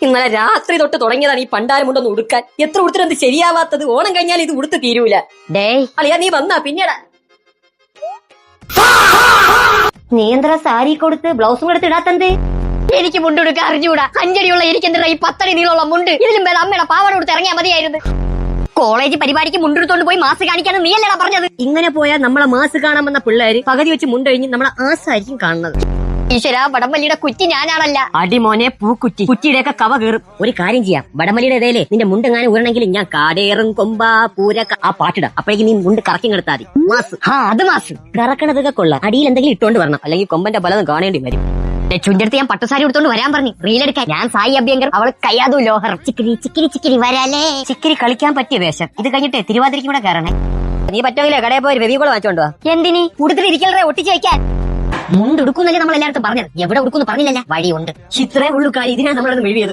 ഇന്നലെ രാത്രി തൊട്ട് തുടങ്ങിയതാണ് ഈ പണ്ടാരം കൊണ്ടൊന്ന് ഉടുക്കാൻ. എത്ര ഉടുത്തിട്ട് ശരിയാവാത്തത്? ഓണം കഴിഞ്ഞാൽ ഇത് ഉടുത്ത് തീരൂല. അളിയാ നീ വന്നാ പിന്നീടാ. നീ എന്താ സാരി കൊടുത്ത് ബ്ലൗസും കൊടുത്ത് ഇടാത്തത്? എനിക്ക് മുണ്ടെടുക്കാൻ അറിഞ്ഞൂടാ. 5 അടിയുള്ള എനിക്ക് എന്തിനാ ഈ 10 അടി നീളമുള്ള മുണ്ട്? ഇതിലും ഭേദം അമ്മയുടെ പാവാട കൊടുത്ത് ഇറങ്ങിയാൽ മതിയായിരുന്നു. കോളേജ് പരിപാടിക്ക് മുണ്ടെടുത്തോണ്ട് പോയി മാസ് കാണിക്കാന്ന് നീ അല്ലടാ പറഞ്ഞത്. ഇങ്ങനെ പോയാൽ നമ്മളെ മാസ് കാണാൻ വന്ന പിള്ളേര് പകുതി വെച്ച് മുണ്ടഴിഞ്ഞ് നമ്മളെ ആസായിരിക്കും കാണുന്നത്. ഈശ്വര, വടംവലിയുടെ കുറ്റി ഞാനാണല്ല. അടിമോനെ പൂക്കുറ്റി, കുറ്റിയുടെയൊക്കെ കവ കയറും. ഒരു കാര്യം ചെയ്യാം, വടംവലിയുടെ ഇടയിലെ നിന്റെ മുണ്ടെങ്ങാനും ഊരണമെങ്കിൽ ഞാൻ കാടേറും കൊമ്പാ പൂരക്ക ആ പാട്ടിടാം. അപ്പോഴേക്കും നീ മുണ്ട് കറക്കി കിടത്താൽ മതി. മാസ്. അത് മാസ്. കറക്കണതൊക്കെ കൊള്ളാം. അടിയിൽ എന്തെങ്കിലും ഇട്ടോണ്ട് വരണം, അല്ലെങ്കിൽ കൊമ്പന്റെ പലതും കാണേണ്ടി വരും. ചുഞ്ചടുത്ത് ഞാൻ പട്ടുസാരി എടുത്തോണ്ട് വരാൻ പറഞ്ഞു റീലെടുക്കാൻ. ഞാൻ സായി അഭ്യങ്കർ, അവള് കയ്യാതു ലോഹർ. ചിക്കിരി ചിക്കിരി ചിക്കിരി വരാലേ. ചിക്കിരി കളിക്കാൻ പറ്റിയ വേഷം. ഇത് കഴിഞ്ഞിട്ട് തിരുവാതിരയ്ക്ക് കൂടെ കയറണേ. നീ പറ്റുമെങ്കിലേ കടയിൽ പോയി രവി കൂടെ വാങ്ങിച്ചോണ്ടോ. എന്തിനി? കൂടുതൽ ഇരിക്കലേ ഒട്ടിച്ച് വയ്ക്കാൻ. മുണ്ടെടുക്കുന്നല്ലേ നമ്മൾ എല്ലായിടത്തും പറഞ്ഞത്. എവിടെ ഉടുക്കുന്നു പറഞ്ഞില്ലല്ല. വഴിയുണ്ട്. ഇത്രേ ഉള്ളൂ കാര്യം. ഇതിനാണ് നമ്മളത് മെഴുകിയത്.